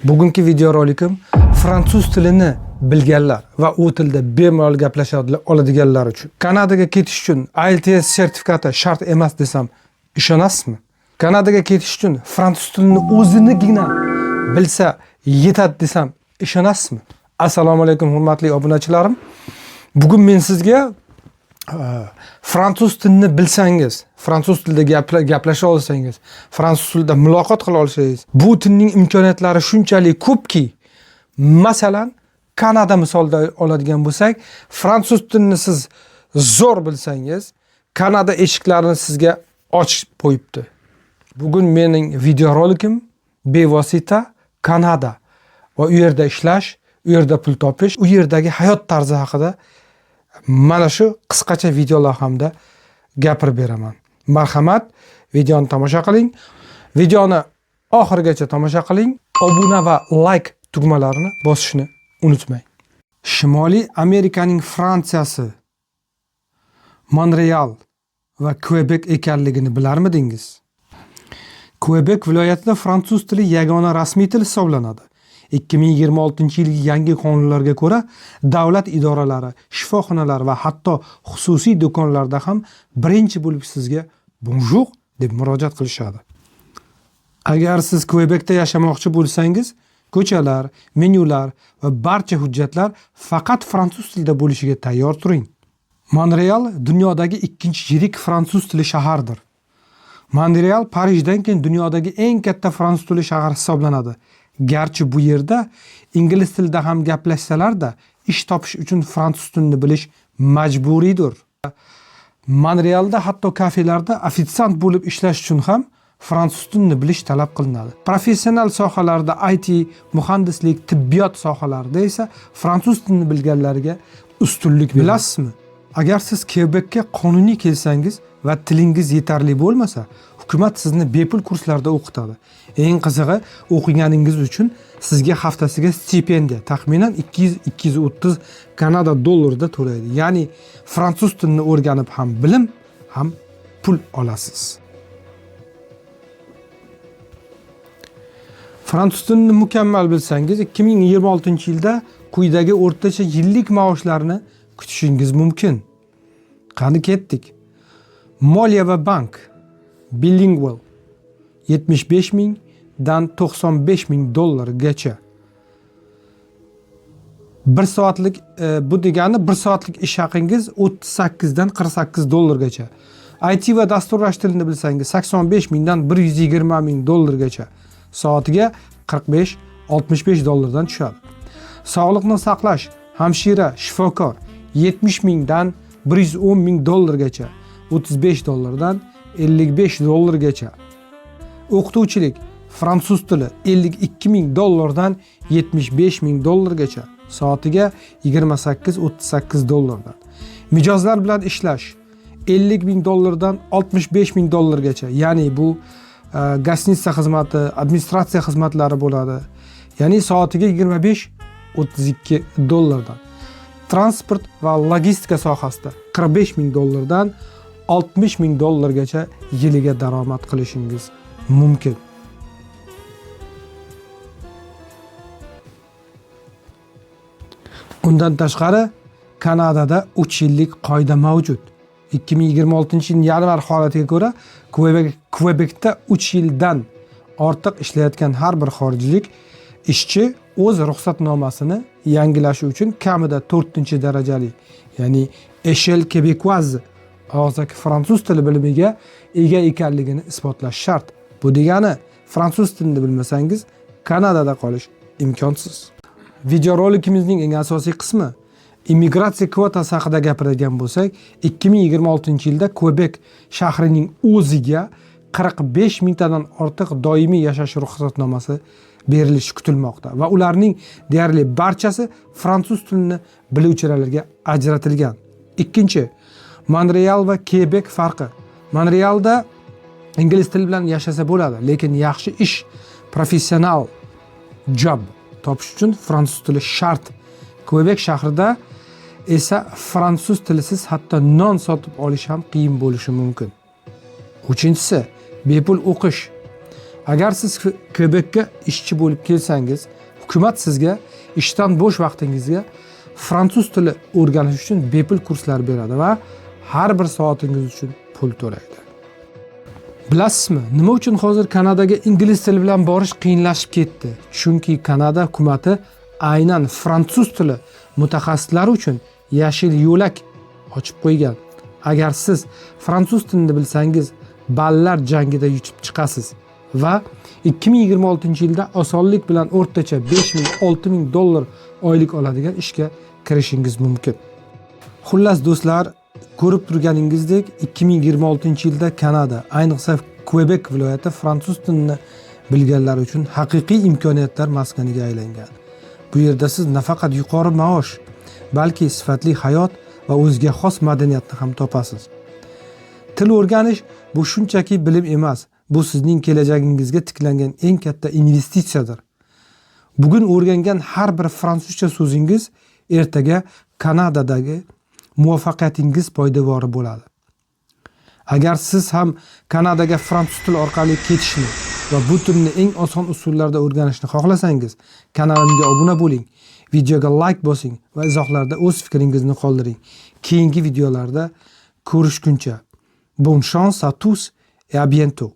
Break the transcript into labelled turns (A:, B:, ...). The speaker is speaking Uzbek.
A: Bugungi videorolikim fransuz tilini bilganlar va u tilda bemalol gaplasha oladiganlar uchun. Kanadaga ketish uchun IELTS sertifikati shart emas desam ishonasizmi? Kanadaga ketish uchun fransuz tilini o'zinigina bilsa yetadi desam ishonasizmi? Assalomu alaykum hurmatli obunachilarim. Bugun men sizga fransuz tilini bilsangiz, fransuz tilida gaplasha olsangiz, fransuz tilida muloqot qila olsangiz, bu tilning imkoniyatlari shunchalik ko'pki, masalan, Kanada misolida oladigan bo'lsak, fransuz tilini siz zo'r bilsangiz, Kanada eshiklarini sizga ochib qo'yibdi. Bugun mening videorolikim bevosita Kanada va u yerda ishlash, u yerda pul topish, u yerdagi hayot tarzi haqida mana shu qisqacha videolavhamda gapirib beraman. Marhamat, videoni tomosha qiling. Videoni oxirigacha tomosha qiling. Obuna va like tugmalarini bosishni unutmang. Shimoliy Amerikaning Fransiyasi Montreal va Quebec ekanligini bilarmidingiz? Quebec viloyatida fransuz tili yagona rasmiy til hisoblanadi. 2026-yilgi yangi qonunlarga ko'ra davlat idoralari, shifoxonalar va hatto xususiy do'konlarda ham birinchi bo'lib sizga bonjour deb murojaat qilishadi. Agar siz Quebecda yashamoqchi bo'lsangiz, ko'chalar, menyular va barcha hujjatlar faqat fransuz tilida bo'lishiga tayyor turing. Montreal dunyodagi ikkinchi yirik fransuz tili shahardir. Montreal Parijdan keyin dunyodagi eng katta fransuz tili shahar hisoblanadi. Garchi bu yerda ingliz tilida ham gaplashsalar-da, ish topish uchun fransuz tilini bilish majburiydir. Montrealda hatto kafelarda ofitsiant bo'lib ishlash uchun ham fransuz tilini bilish talab qilinadi. Professional sohalarda IT, muhandislik, tibbiyot sohalarida esa fransuz tilini bilganlarga ustunlik bilasizmi? Agar siz Quebecga qonuniy kelsangiz va tilingiz yetarli bo'lmasa, hukumat sizni bepul kurslarda o'qitadi. Eng qizig'i, o'qiganingiz uchun sizga haftasiga stipendiya taxminan 200-230 Kanada dollarida to'laydi. Ya'ni fransuz tilini o'rganib ham bilim, ham pul olasiz. Fransuz tilini mukammal bilsangiz, 2026-yilda quyidagi o'rtacha yillik maoshlarni kutishingiz mumkin. Qani ketdik. Moliya va bank bilingual 75 ming dan 95 ming dollargacha. 1 soatlik bu degani 1 soatlik ish haqingiz 38 dan 48 dollargacha. IT va dasturlash tilini bilsangiz 85 mingdan 120 ming dollargacha. Soatiga 45-65 dollardan tushadi. Sog'liqni saqlash, hamshira, shifokor 70 mingdan 110 ming dollargacha, 35 dollardan 55 dollargacha. O'qituvchilik, fransuz tili 52 ming dollardan 75 ming dollargacha, soatiga 28-38 dollardan. Mijozlar bilan ishlash 50 ming dollardan 65 ming dollargacha, ya'ni bu gastnitsa xizmati, administratsiya xizmatlari bo'ladi. Ya'ni soatiga 25-32 dollardan. Transport va logistika sohasida 45 ming dollardan 60 ming dollargacha yiliga daromad qilishingiz mumkin. Undan tashqari Kanadada 3 yillik qoida mavjud. 2026-yil yanvar holatiga ko'ra Quebecda 3 yildan ortiq ishlayotgan har bir xorijlik ishchi o'z ruxsatnomasini yangilashi uchun kamida 4-darajali, ya'ni échelle québécoise og'zaki fransuz tili bilimiga ega ekanligini isbotlash shart. Bu degani, fransuz tilini bilmasangiz Kanadada qolish imkonsiz. Videorolikimizning eng asosiy qismi immigratsiya kvotasi haqida gapiradigan bo'lsak, 2026-yilda Quebec shahrining o'ziga 45 mingtadan ortiq doimiy yashash ruxsatnomasi berilishi kutilmoqda va ularning deyarli barchasi fransuz tilini biluvchilarga ajratilgan. Ikkinchi, Montreal va Quebec farqi. Montrealda ingliz tili bilan yashasa bo'ladi, lekin yaxshi ish, professional job topish uchun fransuz tili shart. Quebec shahrida esa fransuz tilisiz hatto non sotib olish ham qiyin bo'lishi mumkin. Uchinchisi, bepul o'qish. Agar siz Quebekka ishchi bo'lib kelsangiz, hukumat sizga ishdan bo'sh vaqtingizga fransuz tili o'rganish uchun bepul kurslar beradi va har bir soatingiz uchun pul to'laydi. Bilasizmi, nima uchun hozir Kanadaga ingliz tili bilan borish qiyinlashib ketdi? Chunki Kanada hukumatı aynan fransuz tili mutaxassislari uchun yashil yo'lak ochib qo'ygan. Agar siz fransuz tilini bilsangiz, ballar jangida yutib chiqasiz va 2026-yilda osonlik bilan o'rtacha 5,000–6,000 dollar oylik oladigan ishga kirishingiz mumkin. Xullas do'stlar, ko'rib turganingizdek 2026-yilda Kanada, ayniqsa Quebec viloyati fransuz tilini bilganlar uchun haqiqiy imkoniyatlar maskaniga aylangan. Bu yerda siz nafaqat yuqori maosh, balki sifatli hayot va o'ziga xos madaniyatni ham topasiz. Til o'rganish bu shunchaki bilim emas, bu sizning kelajagingizga tiklangan eng katta investitsiyadir. Bugun o'rgangan har bir fransuzcha so'zingiz ertaga Kanadadagi muvaffaqiyatingiz poydevori bo'ladi. Agar siz ham Kanadaga fransuz tili orqali ketishni va bu tilni eng oson usullarda o'rganishni xohlasangiz, kanalimga obuna bo'ling, videoga like bosing va izohlarda o'z fikringizni qoldiring. Keyingi videolarda ko'rishguncha, bonne chance à tous et à bientôt.